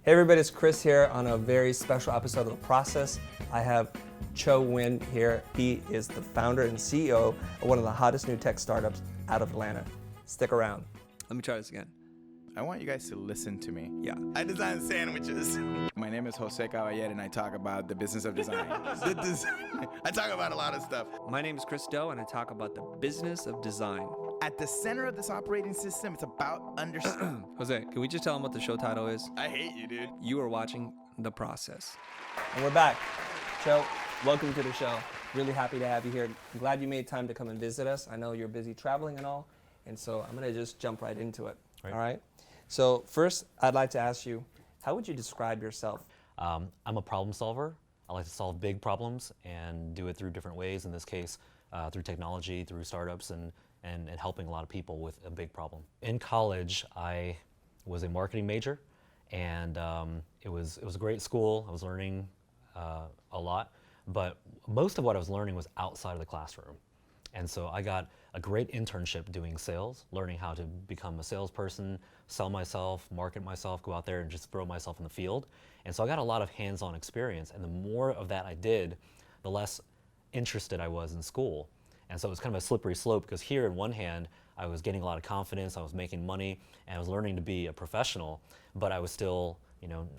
Hey everybody, it's Chris here on a very special episode of The Process. I have Chau Nguyen here. He is the founder and CEO of one of the hottest new tech startups out of Atlanta. Stick around. Let me try this again. I want you guys to listen to me. Yeah. I design sandwiches. My name is Jose Caballero and I talk about the business of design. I talk about a lot of stuff. My name is Chris Doe and I talk about the business of design. At the center of this operating system, it's about understanding. Jose, can we just tell them what the show title is? I hate you, dude. You are watching The Process. And we're back. Chau, welcome to the show. Really happy to have you here. I'm glad you made time to come and visit us. I know you're busy traveling and all, and so I'm going to just jump right into it. All right? So first, I'd like to ask you, how would you describe yourself? I'm a problem solver. I like to solve big problems and do it through different ways. In this case, through technology, through startups, and helping a lot of people with a big problem. In college, I was a marketing major, and it was a great school. I was learning a lot, but most of what I was learning was outside of the classroom. And so I got a great internship doing sales, learning how to become a salesperson, sell myself, market myself, go out there and just throw myself in the field. And so I got a lot of hands-on experience, and the more of that I did, the less interested I was in school. And so it was kind of a slippery slope, because here in one hand, I was getting a lot of confidence, I was making money, and I was learning to be a professional, but I was still,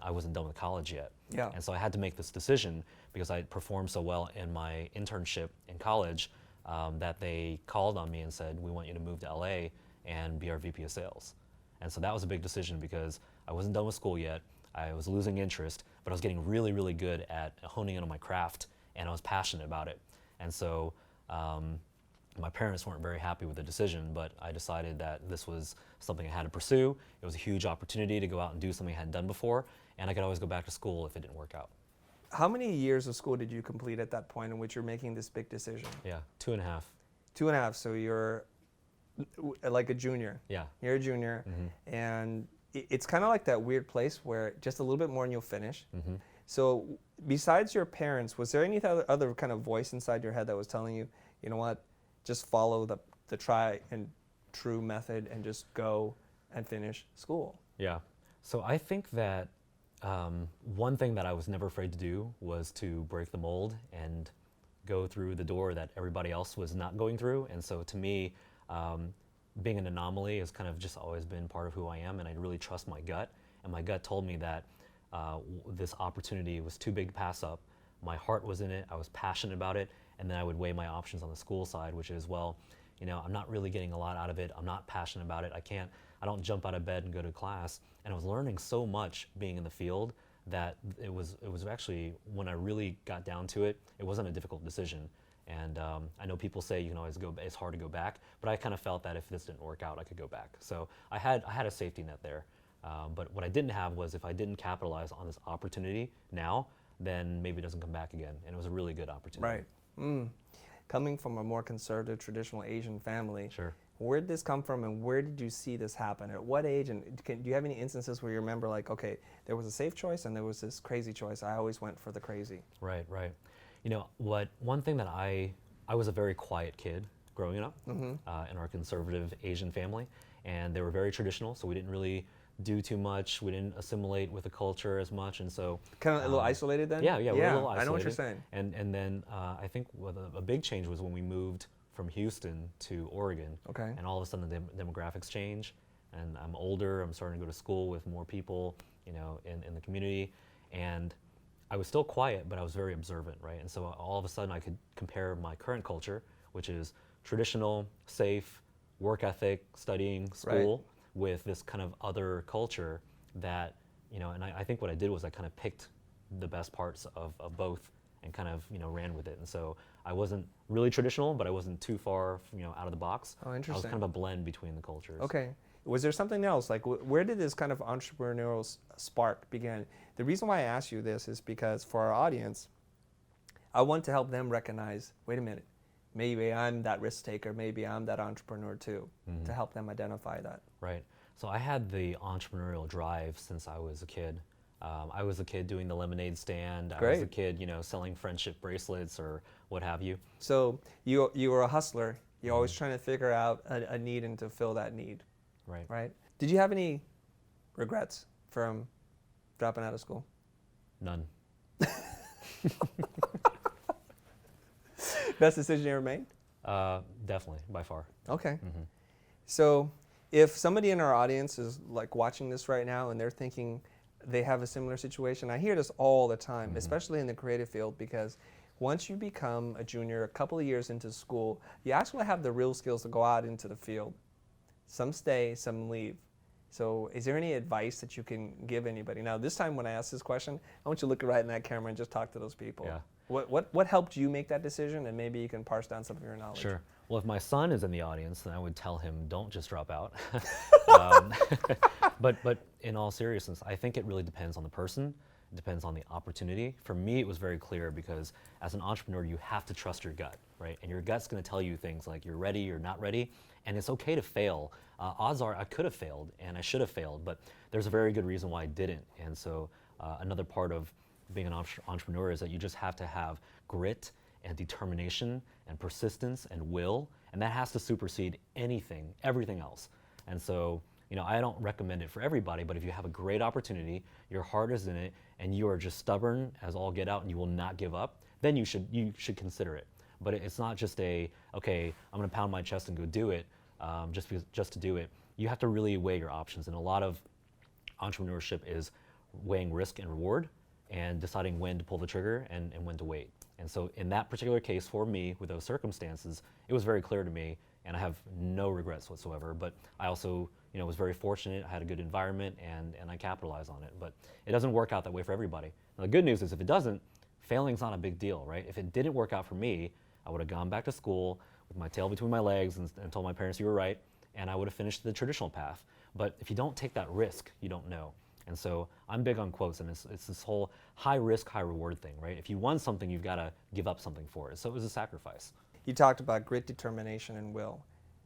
I wasn't done with college yet. Yeah. And so I had to make this decision because I performed so well in my internship in college that they called on me and said, we want you to move to LA and be our VP of sales. And so that was a big decision because I wasn't done with school yet, I was losing interest, but I was getting really, really good at honing in on my craft, and I was passionate about it. And so my parents weren't very happy with the decision, but I decided that this was something I had to pursue. It was a huge opportunity to go out and do something I hadn't done before, and I could always go back to school if it didn't work out. How many years of school did you complete at that point in which you're making this big decision? Yeah, 2.5. 2.5, so you're like a junior. Yeah. You're a junior, and it's kind of like that weird place where just a little bit more and you'll finish. So besides your parents, was there any other kind of voice inside your head that was telling you, you know what, just follow the try and true method and just go and finish school? Yeah. So I think that one thing that I was never afraid to do was to break the mold and go through the door that everybody else was not going through. And so to me, being an anomaly has kind of just always been part of who I am, and I really trust my gut. And my gut told me that this opportunity was too big to pass up. My heart was in it, I was passionate about it, and then I would weigh my options on the school side, which is, well, I'm not really getting a lot out of it, I'm not passionate about it, I don't jump out of bed and go to class. And I was learning so much being in the field that it was actually, when I really got down to it, it wasn't a difficult decision. And I know people say you can always go, it's hard to go back, but I kind of felt that if this didn't work out, I could go back. So I had a safety net there. But what I didn't have was, if I didn't capitalize on this opportunity now, then maybe it doesn't come back again. And it was a really good opportunity. Right. Coming from a more conservative, traditional Asian family, Sure. Where did this come from, and where did you see this happen? At what age? And do you have any instances where you remember, like, okay, there was a safe choice and there was this crazy choice. I always went for the crazy. Right. One thing that I was a very quiet kid growing up in our conservative Asian family, and they were very traditional, so we didn't really do too much. We didn't assimilate with the culture as much, and so kind of a little isolated then. Yeah, we're a little isolated. I know what you're saying. And then I think a big change was when we moved from Houston to Oregon. Okay. And all of a sudden the demographics change, and I'm older. I'm starting to go to school with more people, in the community, and I was still quiet, but I was very observant, right? And so all of a sudden I could compare my current culture, which is traditional, safe, work ethic, studying, school, with this kind of other culture that, and I think what I did was I kind of picked the best parts of both and kind of, ran with it. And so I wasn't really traditional, but I wasn't too far, out of the box. Oh, interesting. I was kind of a blend between the cultures. Okay. Was there something else? Like, where did this kind of entrepreneurial spark begin? The reason why I ask you this is because for our audience, I want to help them recognize, wait a minute, maybe I'm that risk taker, maybe I'm that entrepreneur too, to help them identify that. Right. So I had the entrepreneurial drive since I was a kid. I was a kid doing the lemonade stand. Great. I was a kid, selling friendship bracelets or what have you. So you were a hustler. You're always trying to figure out a need and to fill that need. Right. Right. Did you have any regrets from dropping out of school? None. Best decision you ever made? Definitely, by far. Okay. So if somebody in our audience is like watching this right now and they're thinking they have a similar situation, I hear this all the time, especially in the creative field, because once you become a junior, a couple of years into school, you actually have the real skills to go out into the field. Some stay, some leave. So is there any advice that you can give anybody? Now, this time when I ask this question, I want you to look right in that camera and just talk to those people. Yeah. What helped you make that decision? And maybe you can parse down some of your knowledge. Sure. Well, if my son is in the audience, then I would tell him, don't just drop out. But in all seriousness, I think it really depends on the person. It depends on the opportunity. For me, it was very clear because as an entrepreneur, you have to trust your gut, right? And your gut's going to tell you things like you're ready, you're not ready, and it's okay to fail. Odds are I could have failed and I should have failed, but there's a very good reason why I didn't. And so another part of being an entrepreneur is that you just have to have grit and determination and persistence and will, and that has to supersede everything else. And so, I don't recommend it for everybody, but if you have a great opportunity, your heart is in it, and you are just stubborn as all get out and you will not give up, then you should consider it. But it's not just okay, I'm gonna pound my chest and go do it, just to do it. You have to really weigh your options, and a lot of entrepreneurship is weighing risk and reward and deciding when to pull the trigger and when to wait. And so in that particular case for me, with those circumstances, it was very clear to me, and I have no regrets whatsoever, but I also was very fortunate. I had a good environment and I capitalized on it. But it doesn't work out that way for everybody. Now, the good news is if it doesn't, failing's not a big deal, right? If it didn't work out for me, I would have gone back to school with my tail between my legs and told my parents you were right, and I would have finished the traditional path. But if you don't take that risk, you don't know. And so I'm big on quotes, and it's this whole high risk, high reward thing, right? If you want something, you've got to give up something for it. So it was a sacrifice. You talked about grit, determination, and will.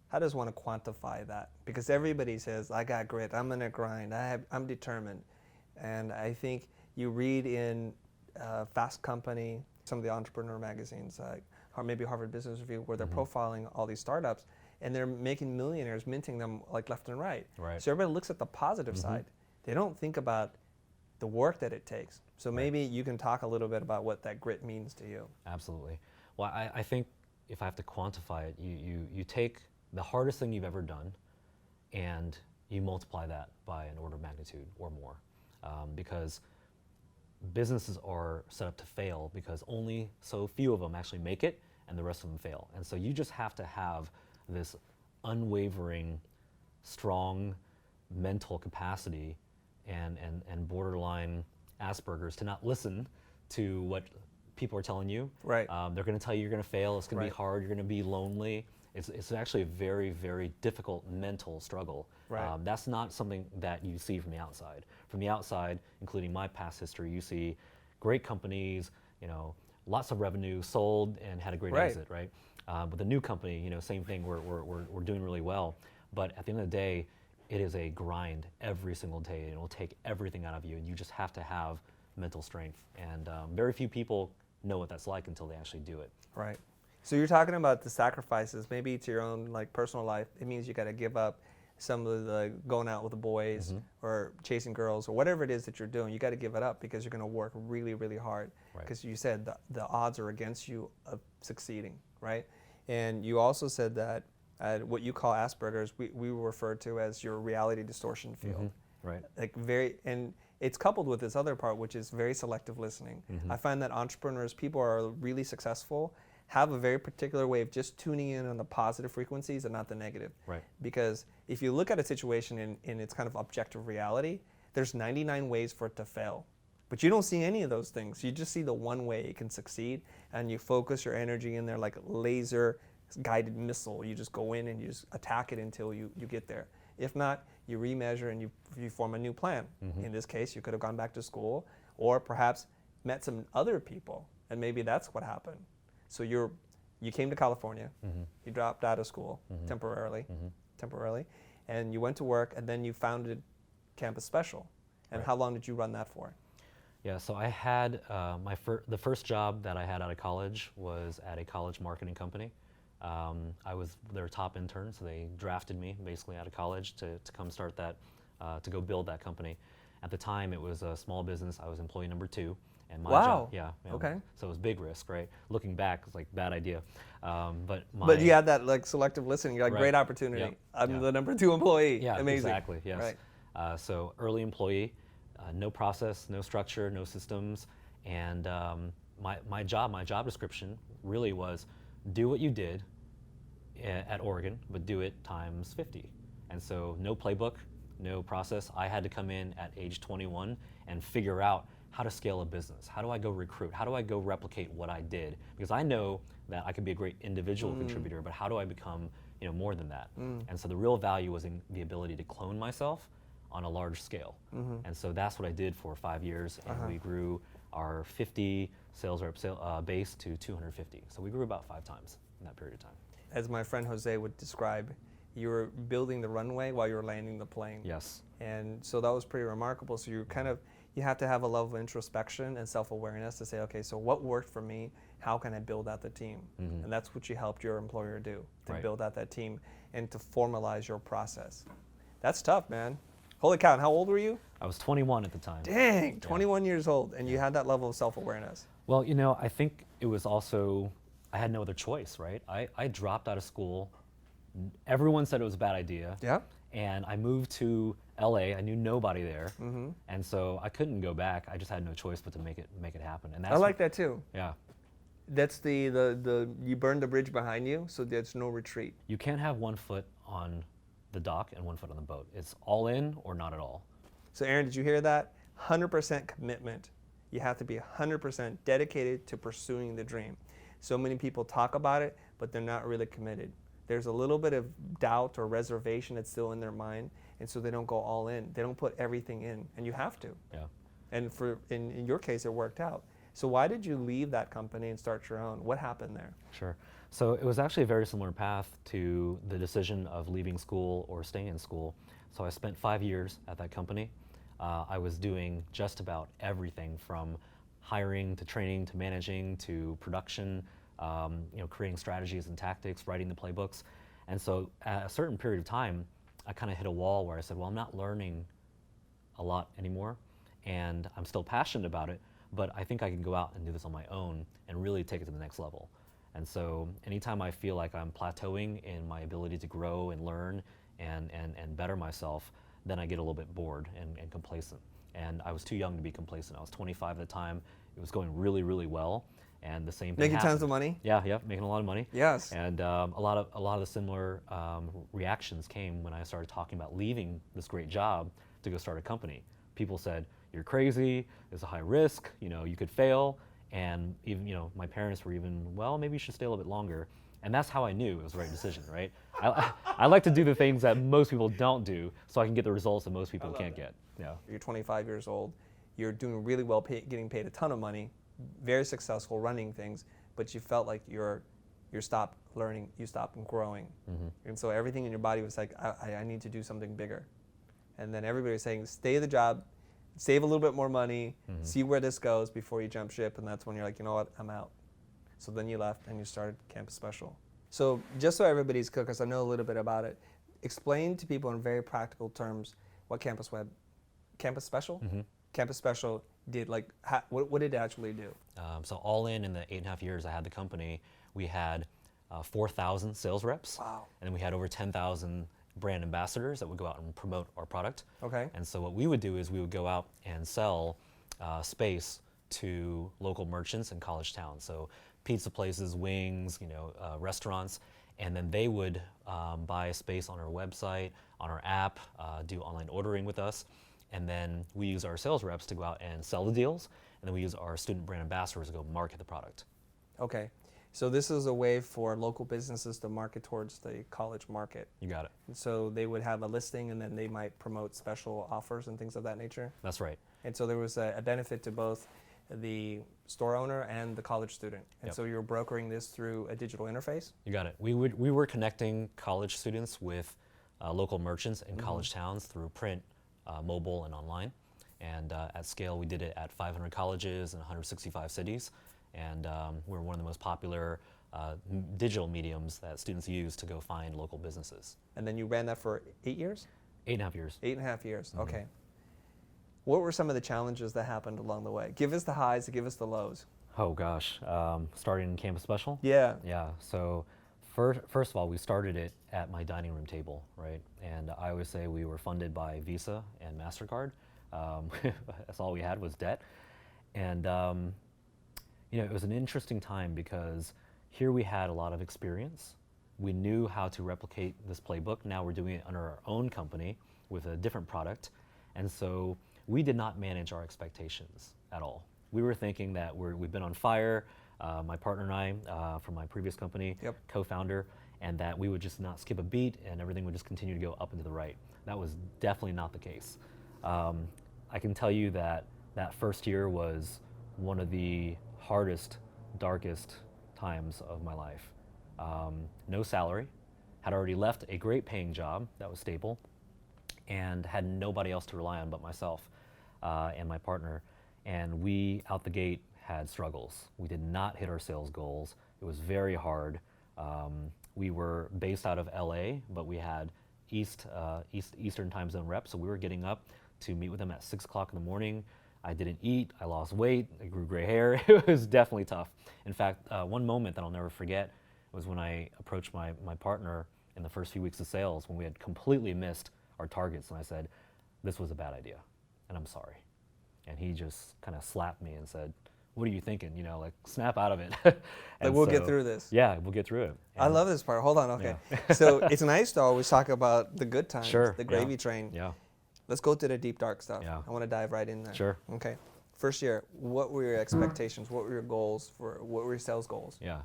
How does one quantify that? Because everybody says, I got grit, I'm going to grind, I'm determined. And I think you read in Fast Company, some of the entrepreneur magazines, or maybe Harvard Business Review, where they're profiling all these startups, and they're making millionaires, minting them like left and right. So everybody looks at the positive side. They don't think about the work that it takes. So maybe you can talk a little bit about what that grit means to you. Absolutely. Well, I think if I have to quantify it, you take the hardest thing you've ever done and you multiply that by an order of magnitude or more. Because businesses are set up to fail because only so few of them actually make it and the rest of them fail. And so you just have to have this unwavering, strong mental capacity and borderline Asperger's to not listen to what people are telling you. Right. They're going to tell you you're going to fail. It's going to be hard. You're going to be lonely. It's actually a very, very difficult mental struggle. Right. That's not something that you see from the outside. From the outside, including my past history, you see great companies, lots of revenue, sold and had a great exit, right? With a new company, same thing. We're doing really well, but at the end of the day, it is a grind every single day. It will take everything out of you, and you just have to have mental strength. And very few people know what that's like until they actually do it. Right. So you're talking about the sacrifices, maybe to your own personal life. It means you got to give up some of the going out with the boys or chasing girls or whatever it is that you're doing. You got to give it up because you're going to work really, really hard. Because you said the odds are against you of succeeding, right? And you also said that what you call Asperger's, we refer to as your reality distortion field. Right. And it's coupled with this other part, which is very selective listening. I find that entrepreneurs, people who are really successful, have a very particular way of just tuning in on the positive frequencies and not the negative. Right. Because if you look at a situation in its kind of objective reality, there's 99 ways for it to fail. But you don't see any of those things. You just see the one way it can succeed, and you focus your energy in there like a laser guided missile. You just go in and you just attack it until you get there. If not, you remeasure and you form a new plan. In this case, you could have gone back to school or perhaps met some other people, and maybe that's what happened. So you came to California, you dropped out of school temporarily, and you went to work, and then you founded Campus Special. And how long did you run that for? Yeah, so I had the first job that I had out of college was at a college marketing company. I was their top intern, so they drafted me basically out of college to come start that, to go build that company. At the time, it was a small business. I was employee number 2. And my Wow. job, yeah. Okay. So it was big risk, right? Looking back, it's like bad idea. But you had that like selective listening. You're like, Right. great opportunity. Yep. I'm Yeah. the number 2 employee. Yeah, Amazing. exactly. Yes. Right. So early employee, no process, no structure, no systems, and my job description really was do what you did at Oregon, but do it times 50. And so no playbook, no process. I had to come in at age 21 and figure out how to scale a business. How do I go recruit? How do I go replicate what I did? Because I know that I could be a great individual contributor, but how do I become more than that? And so the real value was in the ability to clone myself on a large scale. And so that's what I did for 5 years, and we grew our 50 sales rep base to 250. So we grew about 5 times in that period of time. As my friend Jose would describe, you were building the runway while you were landing the plane. Yes. And so that was pretty remarkable. So you have to have a level of introspection and self-awareness to say, okay, so what worked for me? How can I build out the team? And that's what you helped your employer do, to Right. build out that team and to formalize your process. That's tough, man. Holy cow, and how old were you? I was 21 at the time. Dang, 21 years old, and you had that level of self-awareness. Well, I think it was also, I had no other choice, right? I dropped out of school. Everyone said it was a bad idea. Yeah. And I moved to LA. I knew nobody there. And so I couldn't go back. I just had no choice but to make it happen. And that's I like that too. Yeah. That's the you burned the bridge behind you, so there's no retreat. You can't have one foot on the dock and one foot on the boat. It's all in or not at all. So Aaron, did you hear that? 100% commitment. You have to be 100% dedicated to pursuing the dream. So many people talk about it, but they're not really committed. There's a little bit of doubt or reservation that's still in their mind, and so they don't go all in. They don't put everything in, and you have to. Yeah. And in your case, it worked out. So why did you leave that company and start your own? What happened there? Sure. So it was actually a very similar path to the decision of leaving school or staying in school. So I spent 5 years at that company. I was doing just about everything from hiring to training to managing to production, creating strategies and tactics, writing the playbooks. And so at a certain period of time, I kind of hit a wall where I said, well, I'm not learning a lot anymore, and I'm still passionate about it, but I think I can go out and do this on my own and really take it to the next level. And so anytime I feel like I'm plateauing in my ability to grow and learn and better myself, then I get a little bit bored and complacent. And I was too young to be complacent. I was 25 at the time. It was going really, really well. And the same thing Making happened. tons of money? Yeah, making a lot of money. Yes. And a lot of the similar reactions came when I started talking about leaving this great job to go start a company. People said, "You're crazy. It's a high risk. You could fail." And even my parents were even, "Well, maybe you should stay a little bit longer." And that's how I knew it was the right decision, right? I like to do the things that most people don't do, so I can get the results that most people can't get. Yeah. You're 25 years old. You're doing really well, getting paid a ton of money, very successful running things, but you felt like you stopped learning, you stopped growing. And so everything in your body was like, I need to do something bigger. And then everybody was saying, stay at the job, save a little bit more money, see where this goes before you jump ship. And that's when you're like, you know what, I'm out. So then you left and you started Campus Special. So just so everybody's clear, because I know a little bit about it, explain to people in very practical terms what Campus Special? Campus Special did, like, what did it actually do? So all in the 8.5 years I had the company, we had 4,000 sales reps. Wow. And then we had over 10,000 brand ambassadors that would go out and promote our product. Okay. And so what we would do is we would go out and sell space to local merchants in college towns. So pizza places, wings, restaurants, and then they would buy space on our website, on our app, do online ordering with us, and then we use our sales reps to go out and sell the deals, and then we use our student brand ambassadors to go market the product. Okay. So this is a way for local businesses to market towards the college market. You got it. And so they would have a listing, and then they might promote special offers and things of that nature. That's right. And so there was a benefit to both the store owner and the college student. And so you're brokering this through a digital interface? You got it. We were connecting college students with local merchants in college towns through print, mobile, and online. And at scale, we did it at 500 colleges in 165 cities. And we're one of the most popular digital mediums that students use to go find local businesses. And then you ran that for 8 years? 8.5 years. 8.5 years, okay. What were some of the challenges that happened along the way? Give us the highs, give us the lows. Oh gosh, starting in Campus Special? Yeah. Yeah, so first of all, we started it at my dining room table, right? And I always say we were funded by Visa and MasterCard. That's all we had was debt. And it was an interesting time because here we had a lot of experience. We knew how to replicate this playbook. Now we're doing it under our own company with a different product. And so we did not manage our expectations at all. We were thinking that we've been on fire, my partner and I, from my previous company, Yep. co-founder, and that we would just not skip a beat and everything would just continue to go up and to the right. That was definitely not the case. I can tell you that first year was one of the hardest, darkest times of my life. No salary, had already left a great paying job that was stable, and had nobody else to rely on but myself and my partner. And we, out the gate, had struggles. We did not hit our sales goals. It was very hard. We were based out of LA, but we had Eastern time zone reps, so we were getting up to meet with them at 6 o'clock in the morning. I didn't eat, I lost weight, I grew gray hair. It was definitely tough. In fact, one moment that I'll never forget was when I approached my partner in the first few weeks of sales when we had completely missed our targets, and I said, this was a bad idea, and I'm sorry. And he just kind of slapped me and said, what are you thinking? Like, snap out of it. Like, we'll get through this. Yeah, we'll get through it. I love this part. Hold on, okay. So it's nice to always talk about the good times, Sure, the gravy train. Yeah. Let's go to the deep, dark stuff. Yeah. I want to dive right in there. Sure. Okay. First year, what were your expectations? What were your goals? What were your sales goals? Yeah.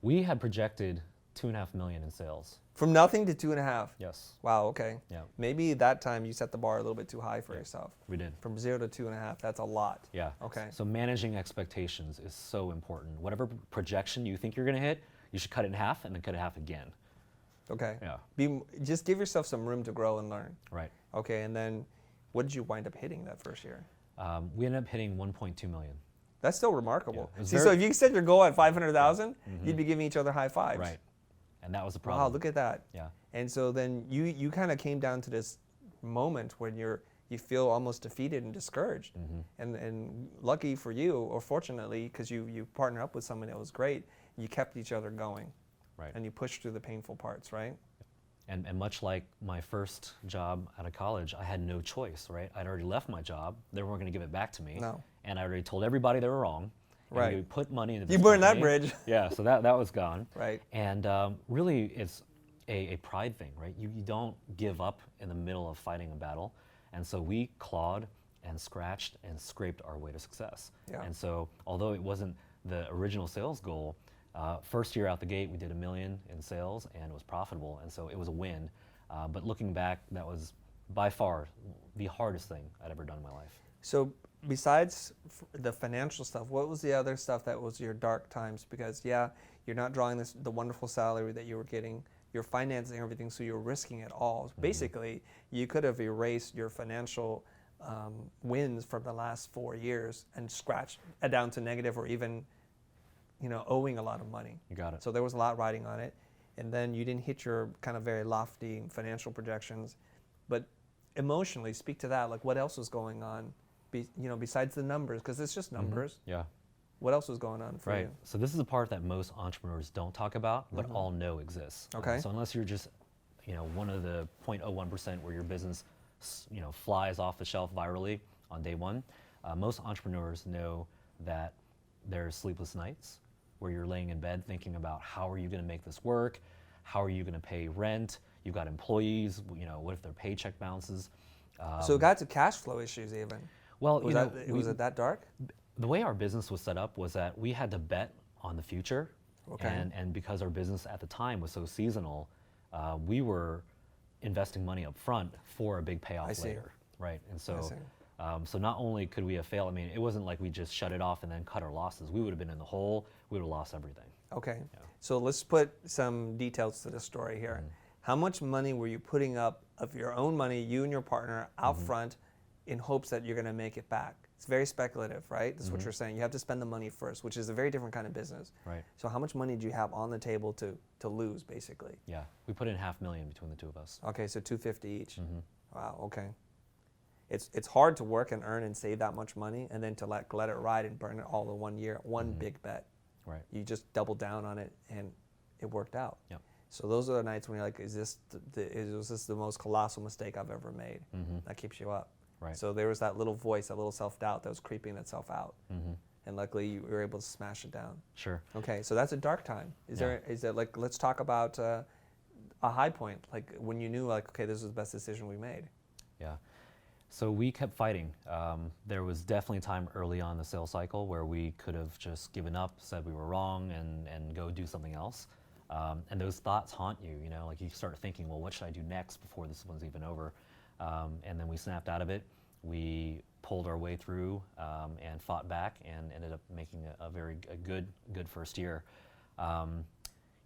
We had projected $2.5 million in sales. From nothing to 2.5. Yes. Wow, okay. Yeah. Maybe that time you set the bar a little bit too high for yourself. We did. From 0 to 2.5, that's a lot. Yeah. Okay. So managing expectations is so important. Whatever projection you think you're going to hit, you should cut it in half and then cut it in half again. Okay. Yeah. Just give yourself some room to grow and learn. Right. Okay, and then what did you wind up hitting that first year? We ended up hitting 1.2 million. That's still remarkable. Yeah, See, so if you set your goal at 500,000, you'd be giving each other high fives. Right. And that was the problem. Wow, look at that. Yeah. And so then you kind of came down to this moment when you feel almost defeated and discouraged. And lucky for you, or fortunately, because you partner up with someone that was great, you kept each other going. Right. And you pushed through the painful parts, right? And much like my first job out of college, I had no choice, right? I'd already left my job. They weren't going to give it back to me. No. And I already told everybody they were wrong. And Right. we put money into this You burned that company. bridge. Yeah, so that was gone. Right. And really, it's a pride thing, right? You don't give up in the middle of fighting a battle. And so we clawed and scratched and scraped our way to success. Yeah. And so although it wasn't the original sales goal, first year out the gate, we did $1 million in sales and it was profitable. And so it was a win. But looking back, that was by far the hardest thing I'd ever done in my life. So besides the financial stuff, what was the other stuff that was your dark times? Because you're not drawing the wonderful salary that you were getting. You're financing everything, so you're risking it all. Basically, you could have erased your financial wins from the last 4 years and scratched it down to negative, or even, owing a lot of money. You got it. So there was a lot riding on it, and then you didn't hit your kind of very lofty financial projections. But emotionally, speak to that. Like, what else was going on? Besides the numbers, because it's just numbers. Yeah. What else was going on for you? So this is the part that most entrepreneurs don't talk about, but all know exists. Okay. So unless you're just, one of the 0.01% where your business, flies off the shelf virally on day one, most entrepreneurs know that there's sleepless nights where you're laying in bed thinking about how are you going to make this work? How are you going to pay rent? You've got employees. What if their paycheck bounces? So it got to cash flow issues even. Well, Was it that dark? The way our business was set up was that we had to bet on the future. Okay. And because our business at the time was so seasonal, we were investing money up front for a big payoff later. Right. And so, so not only could we have failed, it wasn't like we just shut it off and then cut our losses. We would have been in the hole. We would have lost everything. Okay. Yeah. So let's put some details to the story here. How much money were you putting up of your own money, you and your partner, out front, in hopes that you're going to make it back? It's very speculative, right? That's what you're saying. You have to spend the money first, which is a very different kind of business. Right. So how much money do you have on the table to lose, basically? Yeah, we put in $500,000 between the two of us. Okay, so $250 each. Wow. Okay. it's hard to work and earn and save that much money, and then to let it ride and burn it all in 1 year, one big bet. Right. You just double down on it, and it worked out. Yep. So those are the nights when you're like, was this the most colossal mistake I've ever made? That keeps you up. Right. So there was that little voice, that little self-doubt that was creeping itself out. And luckily you were able to smash it down. Sure. Okay, so that's a dark time. Is there like, let's talk about a high point, like when you knew like, okay, this was the best decision we made. Yeah. So we kept fighting. There was definitely a time early on in the sales cycle where we could have just given up, said we were wrong, and go do something else. And those thoughts haunt you, you know, like you start thinking, well, what should I do next before this one's even over? And then we snapped out of it. We pulled our way through and fought back and ended up making a very good first year.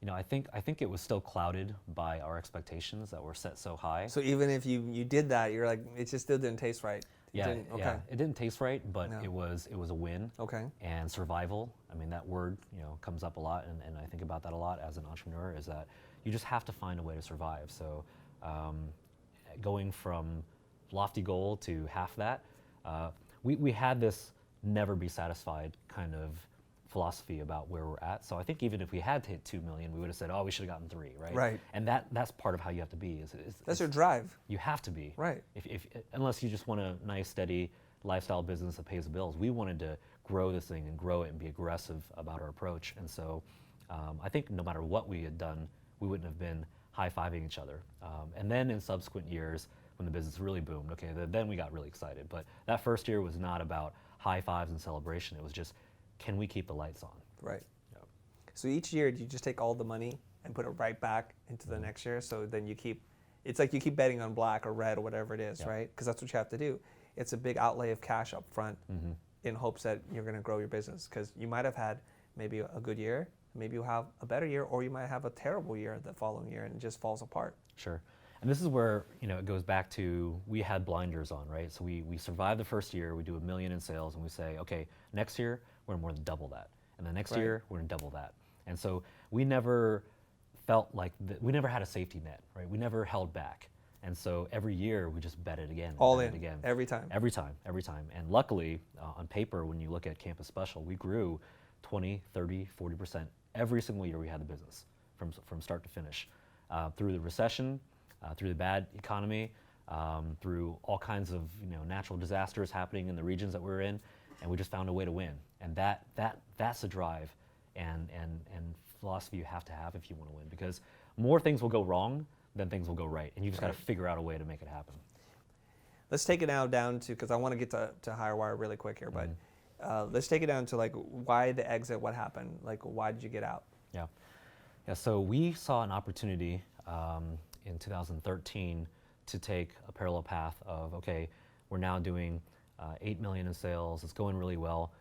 You know, I think it was still clouded by our expectations that were set so high. So even if you did that, you're like, it just still didn't taste right. Yeah, it didn't taste right, but No. it was a win. Okay. And survival, I mean, that word, you know, comes up a lot, and I think about that a lot as an entrepreneur, is that you just have to find a way to survive. So going from lofty goal to half that, we had this never be satisfied kind of philosophy about where we're at. So I think even if we had hit 2 million, we would have said, oh, we should have gotten 3, right? Right. And that's part of how you have to be. That's your drive. You have to be. Right. If unless you just want a nice, steady lifestyle business that pays the bills. We wanted to grow this thing and grow it and be aggressive about our approach. And so I think no matter what we had done, we wouldn't have been high-fiving each other. And then in subsequent years, when the business really boomed, okay, then we got really excited. But that first year was not about high fives and celebration. It was just, can we keep the lights on? Right. Yep. So each year, do you just take all the money and put it right back into the next year? So then you keep, it's like you keep betting on black or red or whatever it is, Yep. right? Because that's what you have to do. It's a big outlay of cash up front in hopes that you're going to grow your business. Because you might have had maybe a good year, maybe you'll have a better year, or you might have a terrible year the following year and it just falls apart. Sure. And this is where, you know, it goes back to, we had blinders on, right? So we survived the first year, we do $1 million in sales, and we say, okay, next year, we're gonna more than double that. And the next Right. year, we're gonna double that. And so we never felt like, we never had a safety net, right? We never held back. And so every year, we just bet it again. All bet in, it again. every time. Every time. And luckily, on paper, when you look at Campus Special, we grew 20, 30, 40% every single year we had the business from start to finish. Through the recession, through the bad economy, through all kinds of, you know, natural disasters happening in the regions that we're in, and we just found a way to win. And that's a drive and philosophy you have to have if you want to win, because more things will go wrong than things will go right, and you just got to figure out a way to make it happen. Let's take it now down to, because I want to get to HireWire really quick here, but let's take it down to like why the exit, what happened, like why did you get out? Yeah. So we saw an opportunity in 2013 to take a parallel path of, okay, we're now doing 8 million in sales, it's going really well.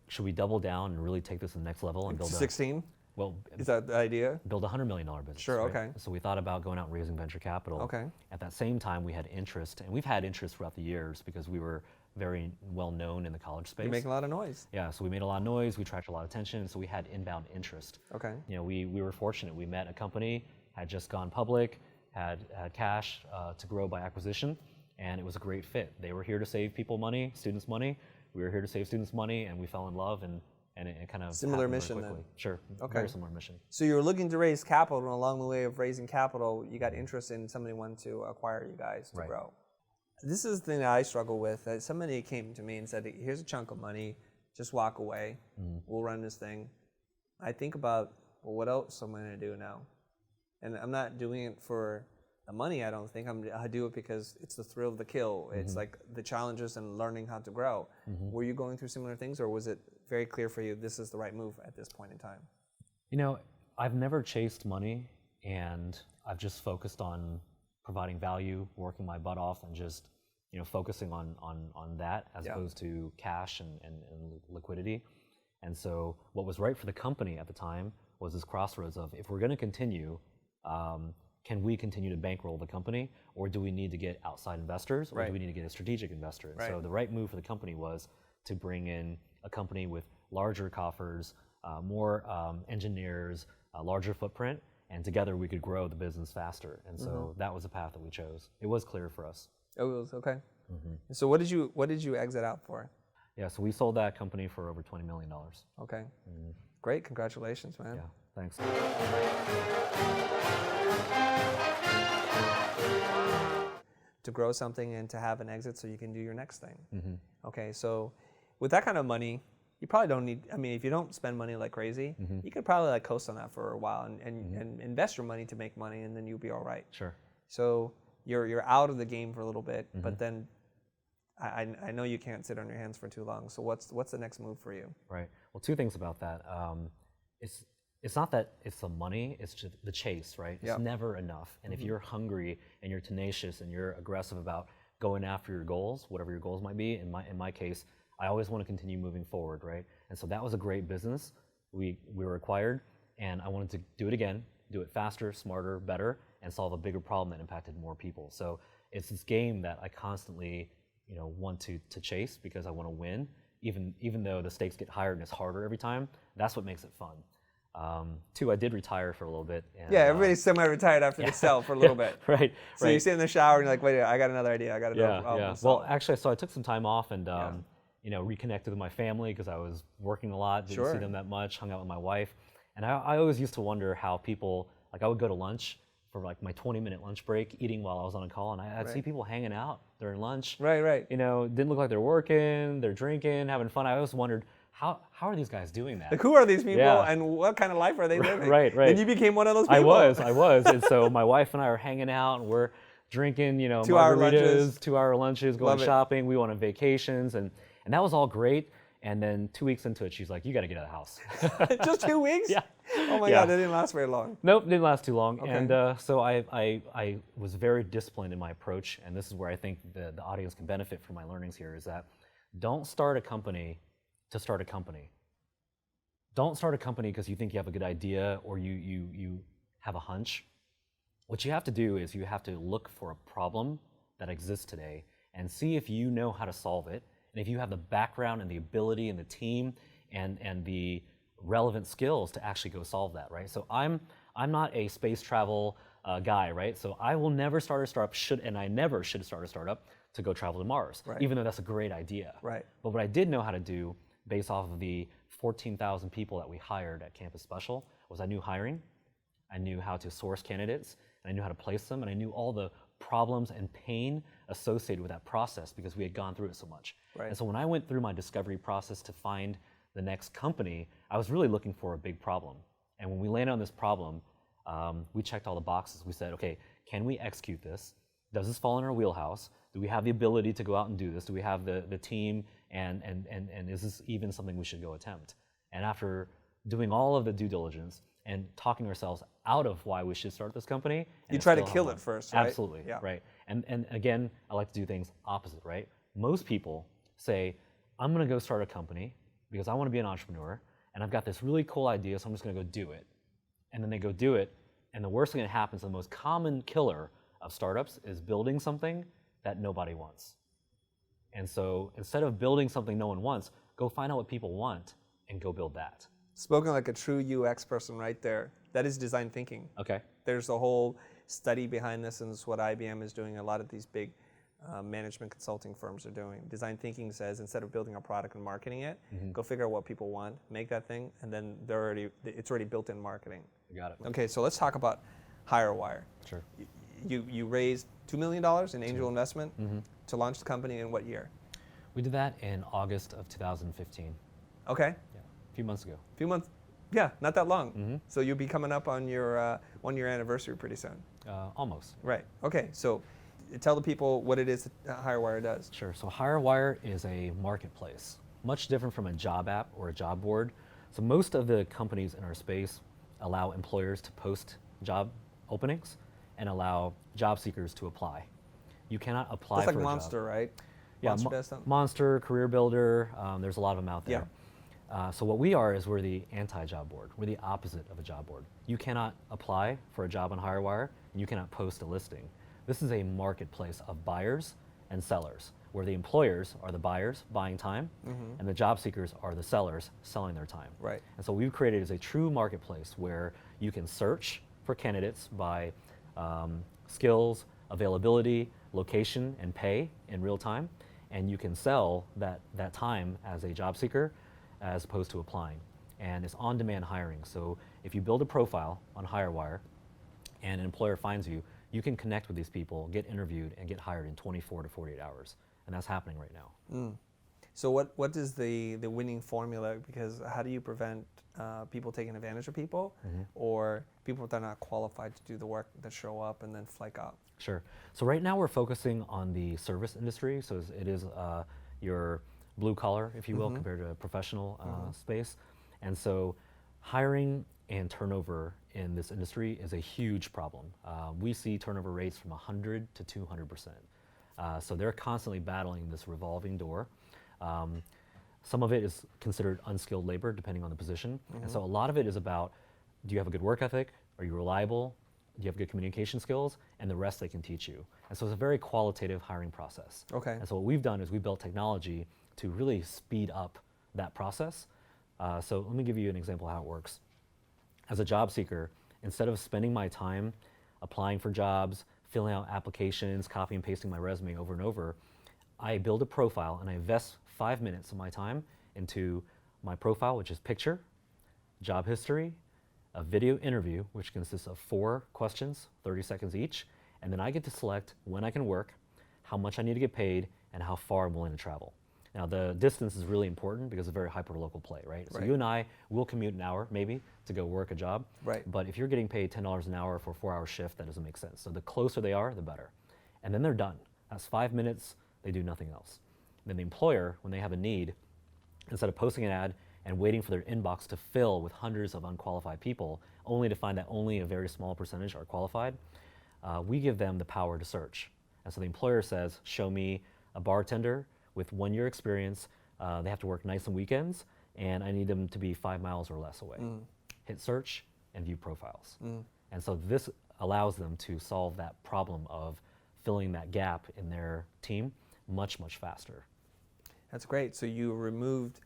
Should we double down and really take this to the next level and build 16? Well, Is that the idea? build a $100 million business? Sure, right? okay. So we thought about going out and raising venture capital. Okay. At that same time, we had interest, and we've had interest throughout the years because we were very well known in the college space. You're making a lot of noise. Yeah, so we made a lot of noise, we attracted a lot of attention, so we had inbound interest. Okay. You know, we were fortunate. We met a company, had just gone public, had cash to grow by acquisition, and it was a great fit. They were here to save people money, students money. We were here to save students money, and we fell in love, and it kind of Similar happened very mission then. quickly. Sure, Okay. very similar mission. So you were looking to raise capital, and along the way of raising capital, you got interest in somebody wanting to acquire you guys to Right. grow. This is the thing that I struggle with. Somebody came to me and said, here's a chunk of money, just walk away, we'll run this thing. I think about, well, what else am I going to do now? And I'm not doing it for the money, I don't think. I do it because it's the thrill of the kill. It's like the challenges and learning how to grow. Were you going through similar things, or was it very clear for you this is the right move at this point in time? You know, I've never chased money, and I've just focused on providing value, working my butt off, and just, you know, focusing on that as opposed to cash and liquidity. And so what was right for the company at the time was this crossroads of, if we're going to continue, can we continue to bankroll the company, or do we need to get outside investors, or do we need to get a strategic investor? And so the right move for the company was to bring in a company with larger coffers, more engineers, a larger footprint, and together we could grow the business faster. And so that was the path that we chose. It was clear for us. It was okay. So what did you exit out for? Yeah, so we sold that company for over $20 million. Okay. Great, congratulations, man. Yeah, thanks. To grow something and to have an exit so you can do your next thing. Okay, so with that kind of money, you probably don't need, I mean, if you don't spend money like crazy, you could probably like coast on that for a while and invest your money to make money, and then you'll be all right. Sure. So you're out of the game for a little bit, but then I know you can't sit on your hands for too long. So what's the next move for you? Right. Well, two things about that. It's not that it's the money, it's just the chase, right? It's never enough. And if you're hungry and you're tenacious and you're aggressive about going after your goals, whatever your goals might be, in my case, I always want to continue moving forward, right? And so that was a great business. We were acquired, and I wanted to do it again, do it faster, smarter, better, and solve a bigger problem that impacted more people. So it's this game that I constantly, want to chase because I want to win, even though the stakes get higher and it's harder every time. That's what makes it fun. Two, I did retire for a little bit. And, everybody's semi-retired after they sell for a little bit. Right. So you sit in the shower and you're like, wait, I got another idea. I got another problem. Well, actually, so I took some time off and reconnected with my family because I was working a lot, didn't see them that much, hung out with my wife. And I always used to wonder how people, like I would go to lunch for like my 20-minute lunch break, eating while I was on a call, and I'd see people hanging out during lunch. Right. Didn't look like they're working, they're drinking, having fun. I always wondered, how are these guys doing that? Like, who are these people and what kind of life are they living? Right. And you became one of those people. I was. And so my wife and I are hanging out and we're drinking, 2-hour lunches. 2-hour lunches, going shopping. We went on vacations and that was all great. And then 2 weeks into it, she's like, you got to get out of the house. Just 2 weeks? Yeah. Oh my God, that didn't last very long. Nope, didn't last too long. Okay. And so I was very disciplined in my approach. And this is where I think the audience can benefit from my learnings here is that don't start a company to start a company. Don't start a company because you think you have a good idea or you have a hunch. What you have to do is you have to look for a problem that exists today and see if you know how to solve it. And if you have the background and the ability and the team and the relevant skills to actually go solve that, right? So I'm not a space travel guy, right? So I will never start a startup, and I never should start a startup to go travel to Mars, even though that's a great idea. Right. But what I did know how to do, based off of the 14,000 people that we hired at Campus Special, was I knew hiring, I knew how to source candidates, and I knew how to place them, and I knew all the problems and pain associated with that process because we had gone through it so much. Right. And so when I went through my discovery process to find the next company, I was really looking for a big problem. And when we landed on this problem, we checked all the boxes. We said, okay, can we execute this? Does this fall in our wheelhouse? Do we have the ability to go out and do this? Do we have the team? And is this even something we should go attempt? And after doing all of the due diligence and talking ourselves out of why we should start this company. You try to kill it first, right? Absolutely, right. And again, I like to do things opposite, right? Most people say, I'm gonna go start a company because I wanna be an entrepreneur and I've got this really cool idea, so I'm just gonna go do it. And then they go do it, and the worst thing that happens, the most common killer of startups is building something that nobody wants. And so instead of building something no one wants, go find out what people want and go build that. Spoken like a true UX person right there. That is design thinking. Okay. There's a whole study behind this, and it's what IBM is doing. A lot of these big management consulting firms are doing. Design thinking says instead of building a product and marketing it, go figure out what people want, make that thing, and then it's already built in marketing. You got it. Okay, so let's talk about HireWire. Sure. You raised $2 million in angel investment to launch the company in what year? We did that in August of 2015. Okay. Yeah, a few months ago. A few months, yeah, not that long. So you'll be coming up on your 1-year anniversary pretty soon. Almost. Right, okay, so tell the people what it is that HireWire does. Sure, so HireWire is a marketplace, much different from a job app or a job board. So most of the companies in our space allow employers to post job openings and allow job seekers to apply. You cannot apply That's for like a Monster, job. right? Yeah, Monster does something? Monster, Career Builder, there's a lot of them out there. Yeah. So what we are is we're the anti-job board. We're the opposite of a job board. You cannot apply for a job on HireWire, and you cannot post a listing. This is a marketplace of buyers and sellers, where the employers are the buyers buying time, and the job seekers are the sellers selling their time. Right. And so what we've created is a true marketplace where you can search for candidates by skills, availability, location, and pay in real time, and you can sell that time as a job seeker as opposed to applying. And it's on-demand hiring. So if you build a profile on HireWire and an employer finds you, you can connect with these people, get interviewed, and get hired in 24 to 48 hours. And that's happening right now. So what is the winning formula? Because how do you prevent people taking advantage of people, or people that are not qualified to do the work that show up and then flake out? Sure. So right now we're focusing on the service industry. So it is your blue collar, if you will, compared to a professional space. And so hiring and turnover in this industry is a huge problem. We see turnover rates from 100 to 200%. So they're constantly battling this revolving door. Some of it is considered unskilled labor, depending on the position. And so a lot of it is about, do you have a good work ethic? Are you reliable? Do you have good communication skills? And the rest they can teach you. And so it's a very qualitative hiring process. Okay. And so what we've done is we built technology to really speed up that process. So let me give you an example of how it works. As a job seeker, instead of spending my time applying for jobs, filling out applications, copy and pasting my resume over and over, I build a profile and I invest 5 minutes of my time into my profile, which is picture, job history, a video interview, which consists of 4 questions, 30 seconds each, and then I get to select when I can work, how much I need to get paid, and how far I'm willing to travel. Now the distance is really important because it's a very hyper-local play, right? So you and I will commute an hour maybe to go work a job, but if you're getting paid $10 an hour for a 4-hour shift, that doesn't make sense. So the closer they are, the better. And then they're done. That's 5 minutes, they do nothing else. Then the employer, when they have a need, instead of posting an ad and waiting for their inbox to fill with hundreds of unqualified people, only to find that only a very small percentage are qualified, we give them the power to search. And so the employer says, show me a bartender with 1 year experience, they have to work nights and weekends, and I need them to be 5 miles or less away. Hit search and view profiles. And so this allows them to solve that problem of filling that gap in their team much, much faster. That's great. So you removed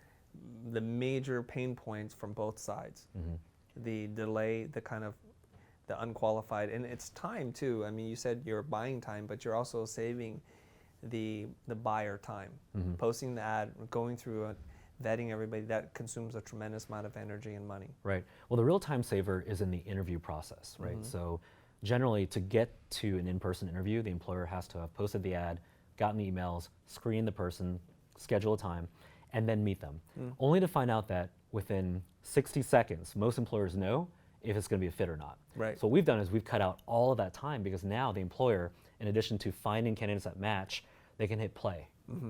the major pain points from both sides. The delay, the unqualified, and it's time too. I mean, you said you're buying time, but you're also saving the buyer time. Posting the ad, going through it, vetting everybody, that consumes a tremendous amount of energy and money. Right. Well, the real time saver is in the interview process, right? So generally, to get to an in-person interview, the employer has to have posted the ad, gotten the emails, screened the person, schedule a time, and then meet them. Only to find out that within 60 seconds, most employers know if it's going to be a fit or not. Right. So what we've done is we've cut out all of that time, because now the employer, in addition to finding candidates that match, they can hit play.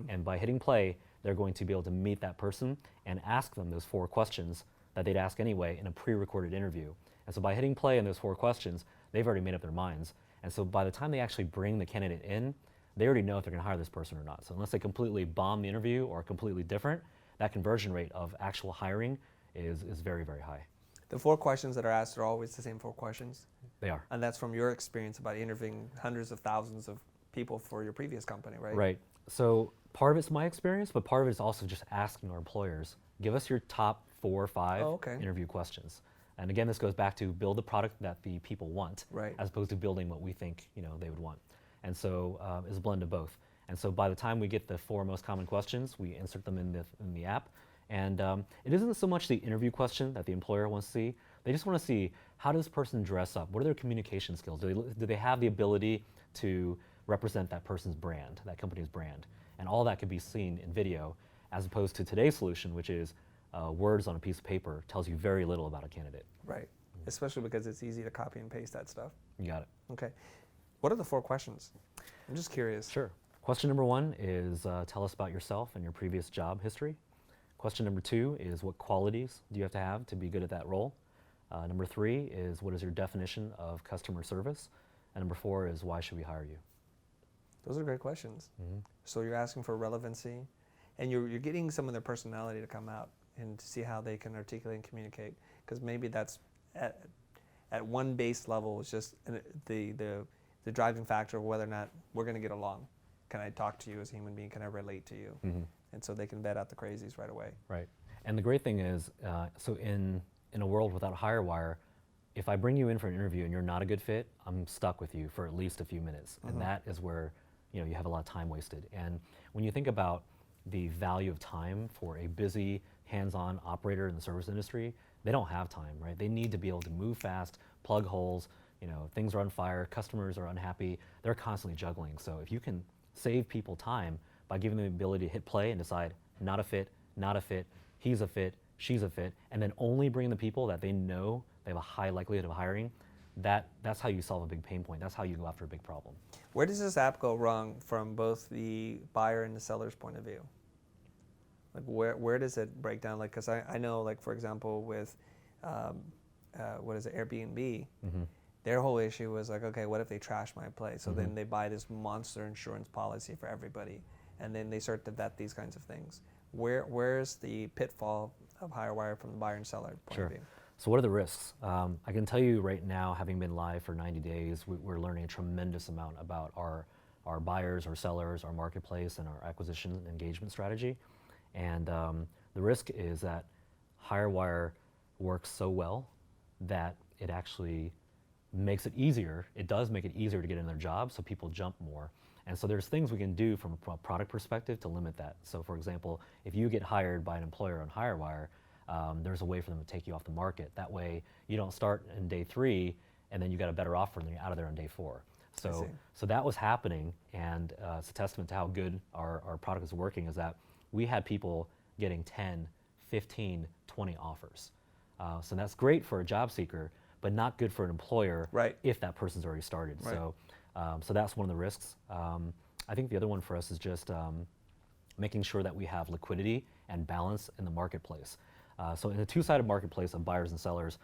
And by hitting play, they're going to be able to meet that person and ask them those 4 questions that they'd ask anyway in a pre-recorded interview. And so by hitting play on those 4 questions, they've already made up their minds. And so by the time they actually bring the candidate in, they already know if they're going to hire this person or not. So unless they completely bomb the interview or are completely different, that conversion rate of actual hiring is very, very high. The 4 questions that are asked are always the same 4 questions? They are. And that's from your experience about interviewing hundreds of thousands of people for your previous company, right? Right. So part of it's my experience, but part of it is also just asking our employers, give us your top 4 or 5 interview questions. And again, this goes back to build the product that the people want, as opposed to building what we think they would want. And so it's a blend of both. And so by the time we get the 4 most common questions, we insert them in the app. And it isn't so much the interview question that the employer wants to see. They just want to see, how does this person dress up? What are their communication skills? Do they have the ability to represent that person's brand, that company's brand? And all that can be seen in video, as opposed to today's solution, which is words on a piece of paper, tells you very little about a candidate. Right. Especially because it's easy to copy and paste that stuff. You got it. Okay. What are the 4 questions? I'm just curious. Sure. Question number 1 is tell us about yourself and your previous job history. Question number 2 is what qualities do you have to be good at that role? Number 3 is what is your definition of customer service? And number 4 is why should we hire you? Those are great questions. So you're asking for relevancy, and you're getting some of their personality to come out and to see how they can articulate and communicate. Because maybe that's at one base level is just the driving factor of whether or not we're going to get along. Can I talk to you as a human being? Can I relate to you? And so they can vet out the crazies right away. Right. And the great thing is, so in a world without HireWire, if I bring you in for an interview and you're not a good fit, I'm stuck with you for at least a few minutes. And that is where you have a lot of time wasted. And when you think about the value of time for a busy, hands-on operator in the service industry, they don't have time, right? They need to be able to move fast, plug holes, things are on fire, customers are unhappy, they're constantly juggling. So if you can save people time by giving them the ability to hit play and decide, not a fit, he's a fit, she's a fit, and then only bring the people that they know they have a high likelihood of hiring, that's how you solve a big pain point. That's how you go after a big problem. Where does this app go wrong from both the buyer and the seller's point of view? Like where does it break down? Like, because I know, like, for example, with Airbnb, their whole issue was like, okay, what if they trash my place? So then they buy this monster insurance policy for everybody, and then they start to vet these kinds of things. Where's the pitfall of HireWire from the buyer and seller point of view? So what are the risks? I can tell you right now, having been live for 90 days, we're learning a tremendous amount about our buyers, our sellers, our marketplace, and our acquisition engagement strategy. And the risk is that HireWire works so well that it actually makes it easier. It does make it easier to get in their job, so people jump more. And so there's things we can do from a product perspective to limit that. So for example, if you get hired by an employer on HireWire, there's a way for them to take you off the market. That way you don't start in day 3 and then you got a better offer and you're out of there on day 4. So that was happening, and it's a testament to how good our product is working, is that we had people getting 10, 15, 20 offers. So that's great for a job seeker, but not good for an employer if that person's already started. So that's one of the risks. I think the other one for us is just making sure that we have liquidity and balance in the marketplace. So in a two-sided marketplace of buyers and sellers,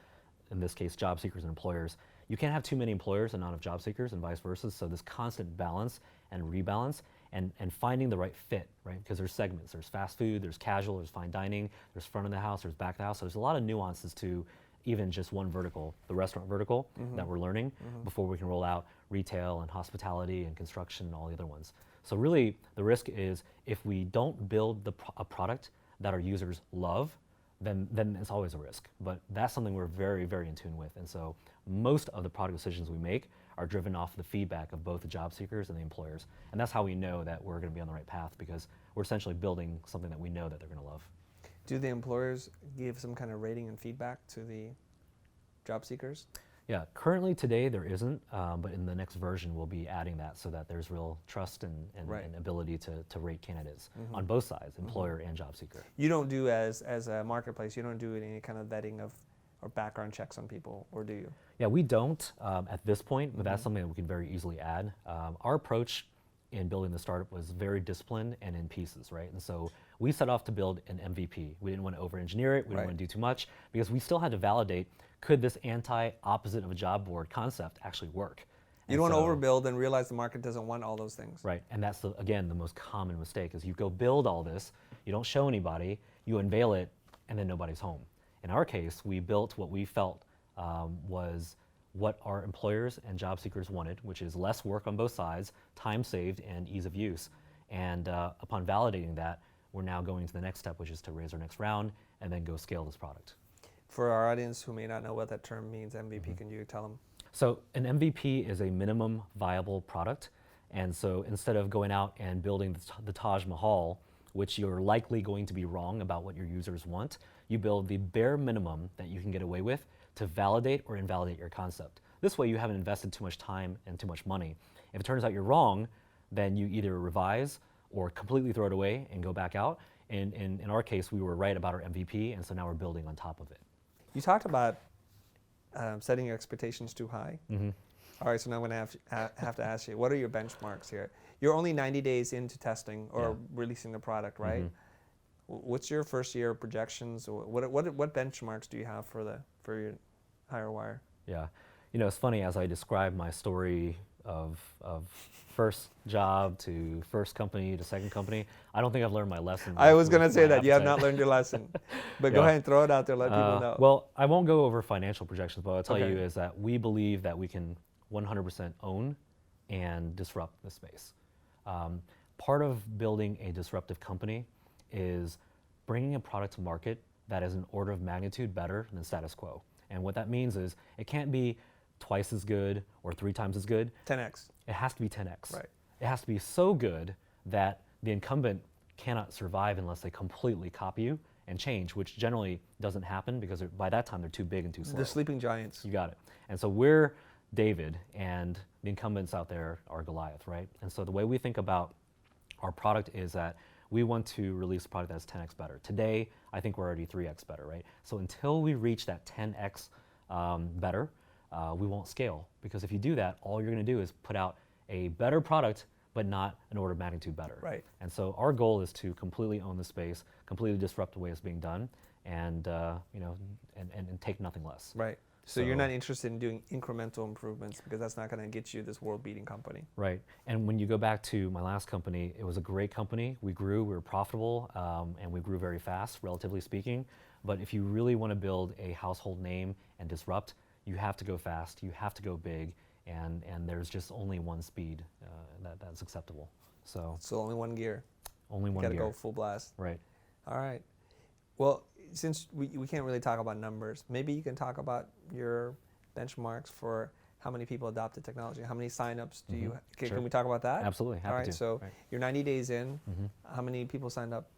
in this case job seekers and employers, you can't have too many employers and not enough job seekers, and vice versa. So this constant balance and rebalance and finding the right fit, right? Because there's segments. There's fast food, there's casual, there's fine dining, there's front of the house, there's back of the house. So there's a lot of nuances to even just one vertical, the restaurant vertical that we're learning before we can roll out retail and hospitality and construction and all the other ones. So really the risk is if we don't build a product that our users love, then it's always a risk. But that's something we're very, very in tune with. And so most of the product decisions we make are driven off the feedback of both the job seekers and the employers. And that's how we know that we're going to be on the right path, because we're essentially building something that we know that they're going to love. Do the employers give some kind of rating and feedback to the job seekers? Yeah, currently today there isn't, but in the next version we'll be adding that so that there's real trust and ability to rate candidates on both sides, employer and job seeker. You don't do, as a marketplace, you don't do any kind of vetting of or background checks on people, or do you? Yeah, we don't at this point, but that's something that we can very easily add. Our approach in building the startup was very disciplined and in pieces, right? And so we set off to build an MVP. We didn't want to over-engineer it, we didn't want to do too much, because we still had to validate, could this anti-opposite of a job board concept actually work? You don't want to overbuild and realize the market doesn't want all those things. Right, and that's, again, the most common mistake, is you go build all this, you don't show anybody, you unveil it, and then nobody's home. In our case, we built what we felt was what our employers and job seekers wanted, which is less work on both sides, time saved, and ease of use. And upon validating that, we're now going to the next step, which is to raise our next round and then go scale this product. For our audience who may not know what that term means, MVP, can you tell them? So an MVP is a minimum viable product. And so instead of going out and building the Taj Mahal, which you're likely going to be wrong about what your users want, you build the bare minimum that you can get away with to validate or invalidate your concept. This way you haven't invested too much time and too much money. If it turns out you're wrong, then you either revise or completely throw it away and go back out. And in our case, we were right about our MVP, and so now we're building on top of it. You talked about setting your expectations too high. All right, so now I'm going to have to ask you, what are your benchmarks here? You're only 90 days into testing or releasing the product, right? What's your first year projections? What benchmarks do you have for your HireWire? Yeah, it's funny, as I describe my story of first job to first company to second company, I don't think I've learned my lesson. I was going to say that you have not learned your lesson, but go ahead and throw it out there, let people know. Well, I won't go over financial projections, but what I'll tell you is that we believe that we can 100% own and disrupt the space. Part of building a disruptive company is bringing a product to market that is an order of magnitude better than status quo. And what that means is it can't be twice as good or 3 times as good. 10x. It has to be 10x. Right. It has to be so good that the incumbent cannot survive unless they completely copy you and change, which generally doesn't happen because by that time they're too big and too slow. The sleeping giants. You got it. And so we're David, and the incumbents out there are Goliath, right? And so the way we think about our product is that we want to release a product that's 10x better. Today, I think we're already 3x better, right? So until we reach that 10x better, we won't scale. Because if you do that, all you're going to do is put out a better product, but not an order of magnitude better. Right. And so our goal is to completely own the space, completely disrupt the way it's being done, and and take nothing less. Right. So you're not interested in doing incremental improvements because that's not going to get you this world-beating company. Right. And when you go back to my last company, it was a great company. We grew, we were profitable, and we grew very fast, relatively speaking. But if you really want to build a household name and disrupt, you have to go fast, you have to go big, and there's just only one speed that's acceptable. So only one gear. Only one gear. gear. Got to go full blast. Right. All right. Well, since we can't really talk about numbers, maybe you can talk about your benchmarks for how many people adopted technology, how many signups do you, Sure. Can we talk about that? Absolutely, happy All right, to. so Right. you're 90 days in, how many people signed up?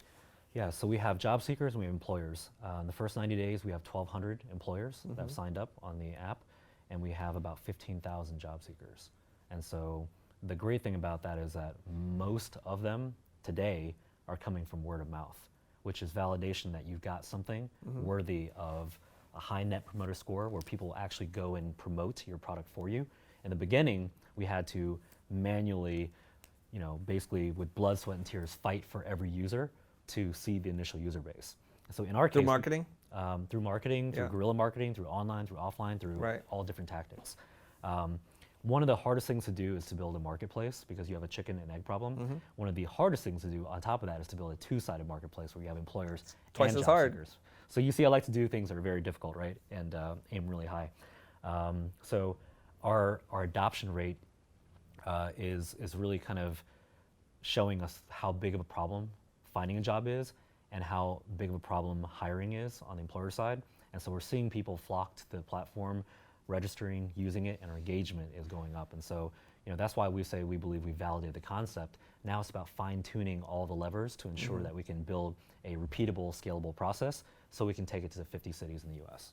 Yeah, so we have job seekers and we have employers. In the first 90 days, we have 1,200 employers that have signed up on the app, and we have about 15,000 job seekers. And so the great thing about that is that most of them today are coming from word of mouth, which is validation that you've got something worthy of a high net promoter score where people actually go and promote your product for you. In the beginning, we had to manually, basically with blood, sweat, and tears, fight for every user to see the initial user base. So in our case— Through marketing? Through marketing, through Yeah. guerrilla marketing, through online, through offline, through Right. all different tactics. One of the hardest things to do is to build a marketplace because you have a chicken and egg problem. One of the hardest things to do on top of that is to build a two-sided marketplace where you have employers Twice and as job hard. seekers. So you see, I like to do things that are very difficult, right? And aim really high. So our adoption rate is really kind of showing us how big of a problem finding a job is and how big of a problem hiring is on the employer side. And so we're seeing people flock to the platform, registering, using it, and our engagement is going up. And so, that's why we say we believe we validated the concept. Now it's about fine-tuning all the levers to ensure that we can build a repeatable, scalable process so we can take it to the 50 cities in the US.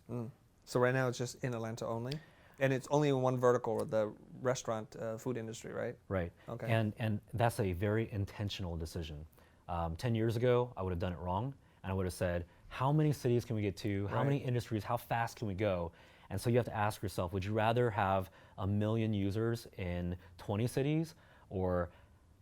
So right now it's just in Atlanta only? And it's only in one vertical, the restaurant food industry, right? Right. Okay. And that's a very intentional decision. 10 years ago, I would have done it wrong, and I would have said, how many cities can we get to? How Right. many industries? How fast can we go? And so you have to ask yourself, would you rather have 1 million users in 20 cities or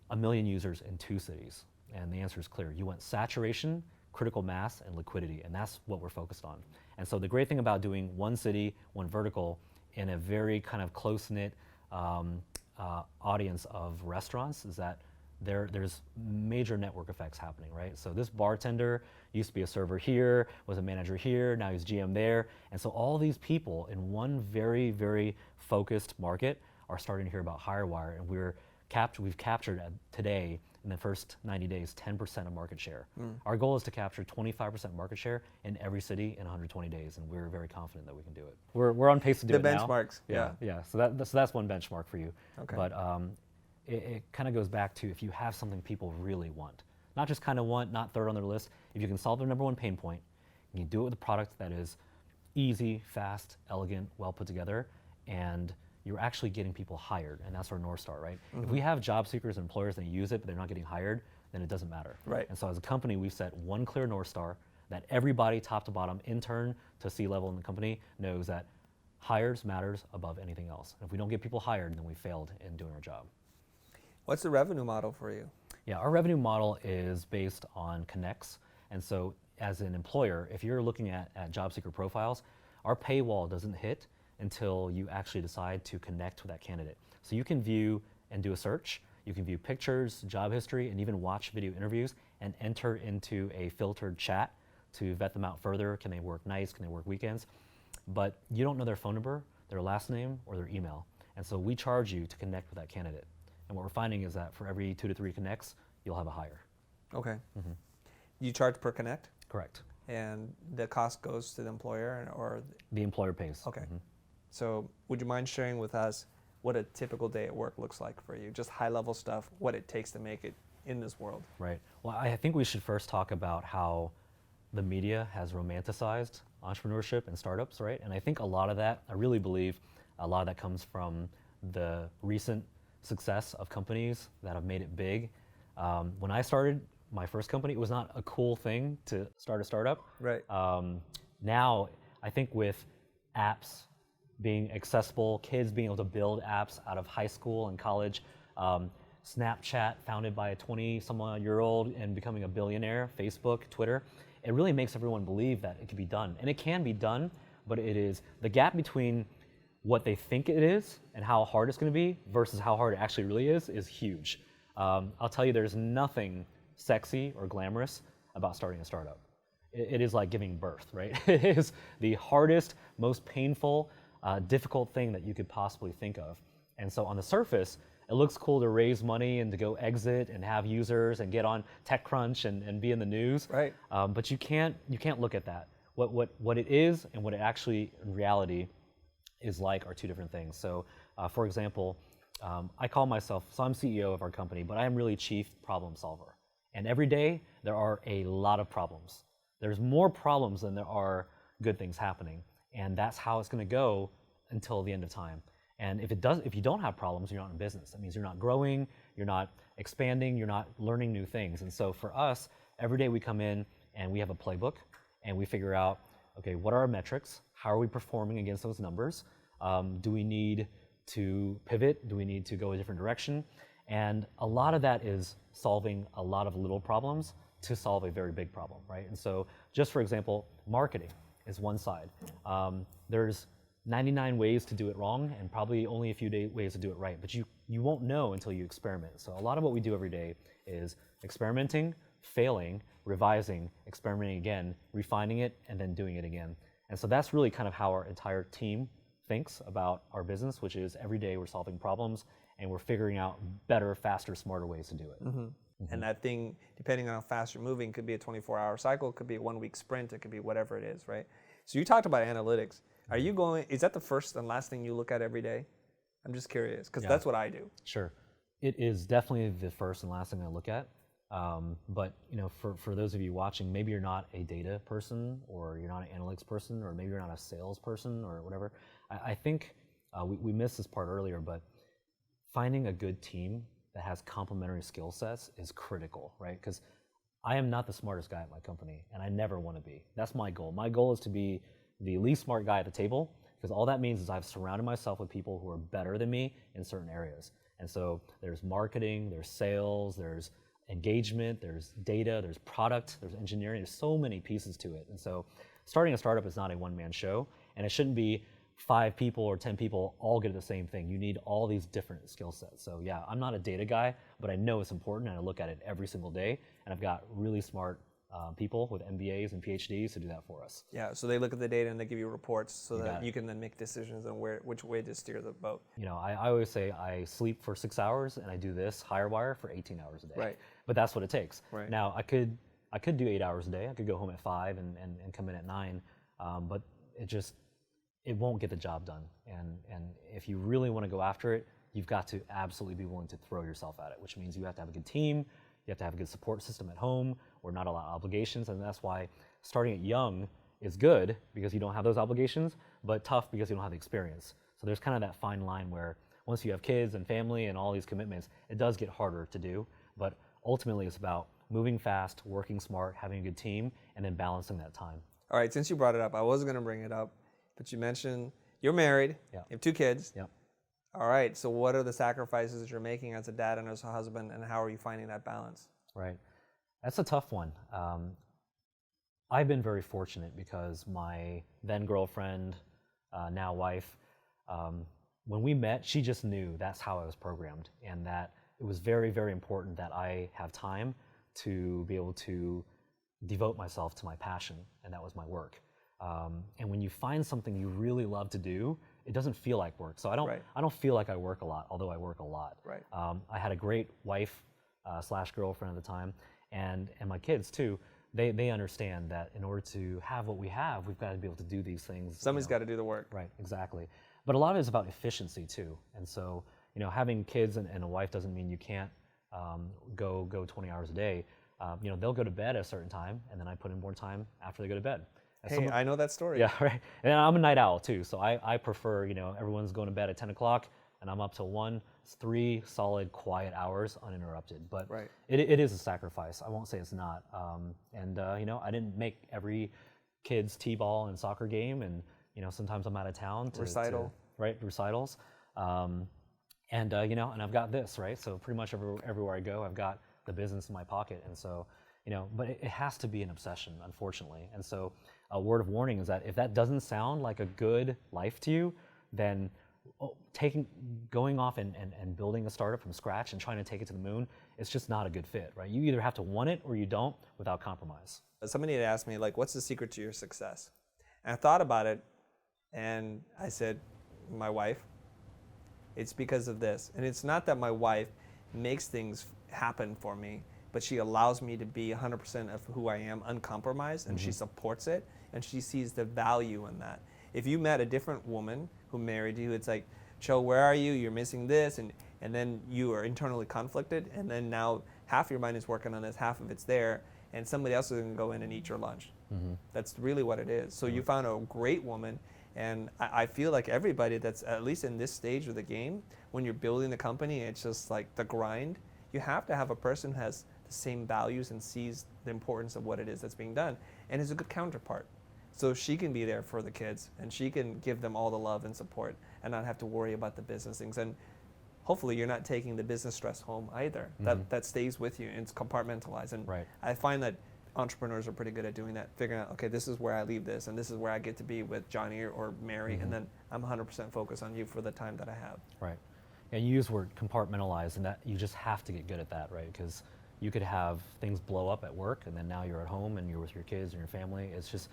1 million users in 2 cities? And the answer is clear. You want saturation, critical mass, and liquidity, and that's what we're focused on. And so the great thing about doing one city, one vertical, in a very kind of close-knit audience of restaurants is that there's major network effects happening, right? So this bartender used to be a server here, was a manager here, now he's GM there. And so all these people in one very, very focused market are starting to hear about HireWire, and we've captured today, in the first 90 days, 10% of market share. Our goal is to capture 25% market share in every city in 120 days, and we're very confident that we can do it. We're on pace to do The it now. benchmarks, yeah. Yeah, so that's one benchmark for you. Okay. But it kind of goes back to if you have something people really want, not just kind of want, not third on their list. If you can solve their number one pain point, and you do it with a product that is easy, fast, elegant, well put together, and you're actually getting people hired, and that's our North Star, right? If we have job seekers and employers that use it, but they're not getting hired, then it doesn't matter. Right. And so as a company, we've set one clear North Star that everybody, top to bottom, intern to C-level in the company, knows that hires matters above anything else. And if we don't get people hired, then we failed in doing our job. What's the revenue model for you? Yeah, our revenue model is based on connects. And so as an employer, if you're looking at job seeker profiles, our paywall doesn't hit until you actually decide to connect with that candidate. So you can view and do a search, you can view pictures, job history, and even watch video interviews and enter into a filtered chat to vet them out further. Can they work nights? Can they work weekends? But you don't know their phone number, their last name, or their email. And so we charge you to connect with that candidate. And what we're finding is that for every 2 to 3 connects, you'll have a hire. Okay. You charge per connect? Correct. and the cost goes to the employer, or The employer pays. okay. So would you mind sharing with us what a typical day at work looks like for you? Just high level stuff, what it takes to make it in this world. Right. Well, I think we should first talk about how the media has romanticized entrepreneurship and startups, right? And I think a lot of that, I really believe a lot of that comes from the recent success of companies that have made it big. When I started my first company, it was not a cool thing to start a startup. Right. Now, I think with apps being accessible, kids being able to build apps out of high school and college, Snapchat, founded by a 20-some-odd-year-old and becoming a billionaire, Facebook, Twitter, it really makes everyone believe that it can be done. And it can be done, but it is the gap between what they think it is and how hard it's going to be versus how hard it actually really is huge. I'll tell you, there's nothing sexy or glamorous about starting a startup. It is like giving birth, right? It is the hardest, most painful, difficult thing that you could possibly think of. And so on the surface, it looks cool to raise money and to go exit and have users and get on TechCrunch and be in the news. Right. But you can't look at that. What it is and what it actually in reality is like are two different things. So for example, I call myself, so I'm CEO of our company, but I am really chief problem solver. And every day there are a lot of problems. There's more problems than there are good things happening. And that's how it's going to go until the end of time. And if you don't have problems, you're not in business. That means you're not growing, you're not expanding, you're not learning new things. And so for us, every day we come in and we have a playbook and we figure out, okay, what are our metrics? How are we performing against those numbers? Do we need to pivot? Do we need to go a different direction? And a lot of that is solving a lot of little problems to solve a very big problem, right? And so just for example, marketing is one side. There's 99 ways to do it wrong and probably only a few ways to do it right, but you won't know until you experiment. So a lot of what we do every day is experimenting, failing, revising, experimenting again, refining it, and then doing it again. And so that's really kind of how our entire team thinks about our business, which is every day we're solving problems and we're figuring out better, faster, smarter ways to do it. And that thing, depending on how fast you're moving, could be a 24-hour cycle, it could be a 1-week sprint, it could be whatever it is, right? So you talked about analytics. Is that the first and last thing you look at every day? I'm just curious, because that's what I do. Sure. It is definitely the first and last thing I look at. But for those of you watching, maybe you're not a data person, or you're not an analytics person, or maybe you're not a sales person, or whatever. I think we missed this part earlier, but finding a good team that has complementary skill sets is critical, right? Because I am not the smartest guy at my company, and I never want to be. That's my goal. My goal is to be the least smart guy at the table, because all that means is I've surrounded myself with people who are better than me in certain areas. And so there's marketing, there's sales, there's engagement, there's data, there's product, there's engineering, there's so many pieces to it. And so starting a startup is not a one-man show, and it shouldn't be 5 people or 10 people all get the same thing. You need all these different skill sets. So yeah, I'm not a data guy, but I know it's important and I look at it every single day, and I've got really smart people with MBAs and PhDs to do that for us. Yeah, so they look at the data and they give you reports so that you can then make decisions on which way to steer the boat. I always say I sleep for 6 hours and I do this HireWire for 18 hours a day. Right. But that's what it takes. Right. Now I could do 8 hours a day. I could go home at 5 and come in at 9, but it won't get the job done. And if you really want to go after it, you've got to absolutely be willing to throw yourself at it, which means you have to have a good team, you have to have a good support system at home, or not a lot of obligations, and that's why starting it young is good, because you don't have those obligations, but tough because you don't have the experience. So there's kind of that fine line where once you have kids and family and all these commitments, it does get harder to do, but ultimately it's about moving fast, working smart, having a good team, and then balancing that time. All right, since you brought it up, I wasn't going to bring it up, but you mentioned you're married, you have 2 kids. Yep. All right, so what are the sacrifices you're making as a dad and as a husband, and how are you finding that balance? Right. That's a tough one. I've been very fortunate because my then girlfriend, now wife, when we met, she just knew that's how I was programmed, and that it was very, very important that I have time to be able to devote myself to my passion, and that was my work. And when you find something you really love to do, it doesn't feel like work. So I don't feel like I work a lot, although I work a lot. Right. I had a great wife / girlfriend at the time, and my kids too. they understand that in order to have what we have, we've got to be able to do these things. Somebody's got to do the work. Right, exactly. But a lot of it is about efficiency too. And so, having kids and a wife doesn't mean you can't go 20 hours a day. They'll go to bed at a certain time, and then I put in more time after they go to bed. Hey, I know that story. Yeah, right. And I'm a night owl too, so I prefer, everyone's going to bed at 10 o'clock, and I'm up till 1. It's 3 solid, quiet hours uninterrupted. But right. it is a sacrifice. I won't say it's not. I didn't make every kid's t-ball and soccer game, and sometimes I'm out of town to recitals. And I've got this, right? So pretty much everywhere I go, I've got the business in my pocket, and so but it has to be an obsession, unfortunately. And so a word of warning is that if that doesn't sound like a good life to you, then going off and building a startup from scratch and trying to take it to the moon, it's just not a good fit, right? You either have to want it or you don't without compromise. Somebody had asked me, what's the secret to your success? And I thought about it, and I said, my wife. It's because of this. And it's not that my wife makes things happen for me, but she allows me to be 100% of who I am, uncompromised, and she supports it, and she sees the value in that. If you met a different woman who married you, it's like, Chau, where are you? You're missing this, and then you are internally conflicted, and then now half your mind is working on this, half of it's there, and somebody else is going to go in and eat your lunch. That's really what it is. So you found a great woman, and I feel like everybody that's at least in this stage of the game, when you're building the company, it's just like the grind. You have to have a person who has the same values and sees the importance of what it is that's being done, and is a good counterpart. So she can be there for the kids, and she can give them all the love and support, and not have to worry about the business things. And hopefully you're not taking the business stress home either. That stays with you, and it's compartmentalized. And I find that entrepreneurs are pretty good at doing that, figuring out, okay, this is where I leave this, and this is where I get to be with Johnny or Mary, and then I'm 100% focused on you for the time that I have. Right. And you use the word compartmentalize, and that you just have to get good at that, right? Because you could have things blow up at work, and then now you're at home and you're with your kids and your family. It's just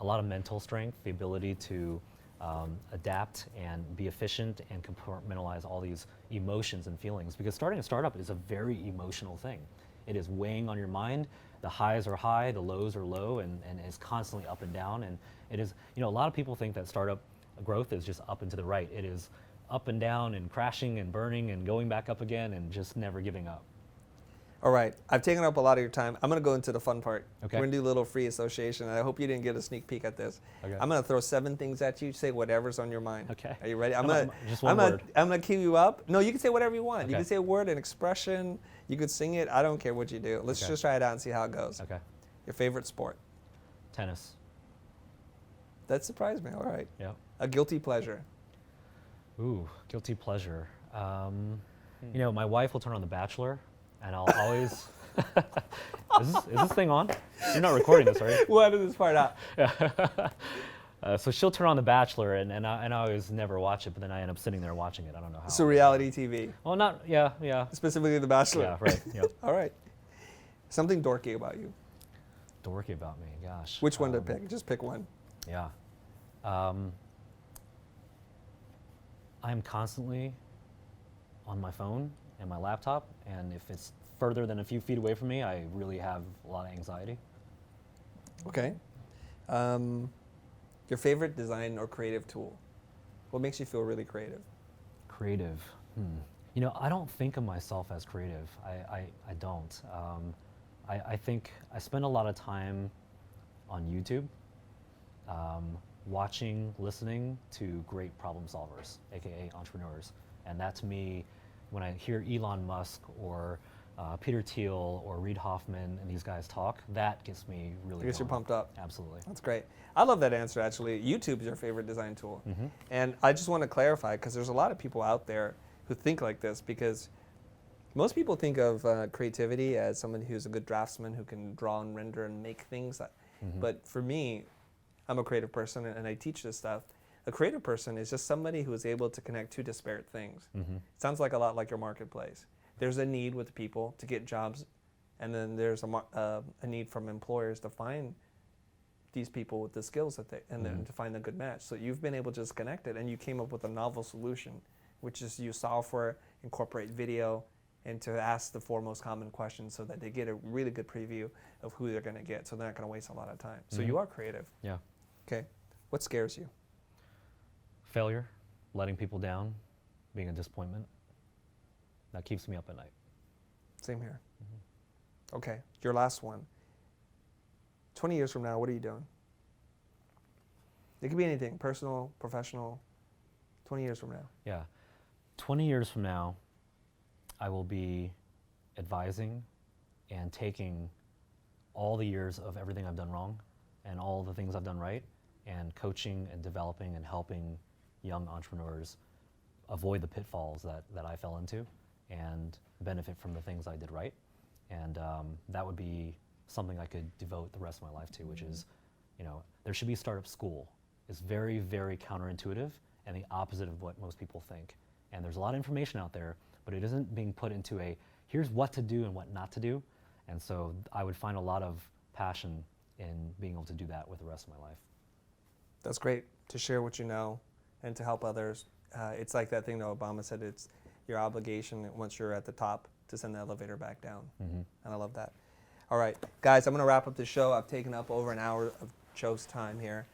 a lot of mental strength, the ability to adapt and be efficient and compartmentalize all these emotions and feelings. Because starting a startup is a very emotional thing. It is weighing on your mind. The highs are high, the lows are low, and it's constantly up and down. And it is, a lot of people think that startup growth is just up and to the right. It is up and down and crashing and burning and going back up again and just never giving up. All right, I've taken up a lot of your time. I'm going to go into the fun part. Okay. We're going to do a little free association, and I hope you didn't get a sneak peek at this. Okay. I'm going to throw 7 things at you. Say whatever's on your mind. Okay. Are you ready? Just one word. I'm going to cue you up. No, you can say whatever you want. Okay. You can say a word, an expression. You could sing it. I don't care what you do. Let's just try it out and see how it goes. Okay. Your favorite sport? Tennis. That surprised me. All right. Yeah. A guilty pleasure? Ooh, guilty pleasure. My wife will turn on The Bachelor, and I'll always. Is this thing on? You're not recording this, are you? We'll edit this part out. So she'll turn on The Bachelor, and I always never watch it, but then I end up sitting there watching it. I don't know how. So reality TV? Well, yeah. Specifically The Bachelor? Yeah, right. Yep. All right. Something dorky about you? Dorky about me, gosh. Which one to pick? Just pick one. Yeah. I'm constantly on my phone and my laptop, and if it's further than a few feet away from me, I really have a lot of anxiety. Okay. Your favorite design or creative tool? What makes you feel really creative? Creative. I don't think of myself as creative. I don't. I think I spend a lot of time on YouTube, watching, listening to great problem solvers, aka entrepreneurs. And that to me, when I hear Elon Musk or Peter Thiel or Reid Hoffman and these guys talk, that gets me really Gets you pumped up. Absolutely. That's great. I love that answer, actually. YouTube's your favorite design tool. And I just want to clarify, because there's a lot of people out there who think like this, because most people think of creativity as someone who's a good draftsman who can draw and render and make things. But for me, I'm a creative person, and I teach this stuff. A creative person is just somebody who is able to connect 2 disparate things. It sounds like a lot like your marketplace. There's a need with people to get jobs, and then there's a need from employers to find these people with the skills that and then to find a good match. So you've been able to just connect it, and you came up with a novel solution, which is use software, incorporate video, and to ask the four most common questions so that they get a really good preview of who they're going to get, so they're not going to waste a lot of time. So you are creative. Yeah. Okay. What scares you? Failure, letting people down, being a disappointment. That keeps me up at night. Same here. Okay, your last one. 20 years from now, what are you doing? It could be anything, personal, professional, 20 years from now. Yeah. 20 years from now, I will be advising and taking all the years of everything I've done wrong and all the things I've done right, and coaching and developing and helping young entrepreneurs avoid the pitfalls that I fell into and benefit from the things I did right. And that would be something I could devote the rest of my life to, which is, there should be a startup school. It's very, very counterintuitive and the opposite of what most people think. And there's a lot of information out there, but it isn't being put into here's what to do and what not to do. And so I would find a lot of passion in being able to do that with the rest of my life. That's great, to share what you know and to help others. It's like that thing that Obama said, it's your obligation once you're at the top to send the elevator back down. And I love that. All right, guys, I'm going to wrap up the show. I've taken up over an hour of Chau's time here,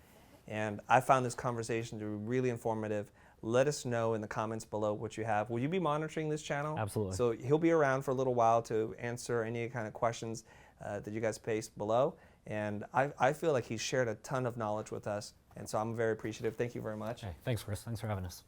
and I found this conversation to be really informative. Let us know in the comments below what you have. Will you be monitoring this channel? Absolutely. So he'll be around for a little while to answer any kind of questions that you guys paste below. And I feel like he's shared a ton of knowledge with us, and so I'm very appreciative. Thank you very much. Hey, thanks, Chris. Thanks for having us.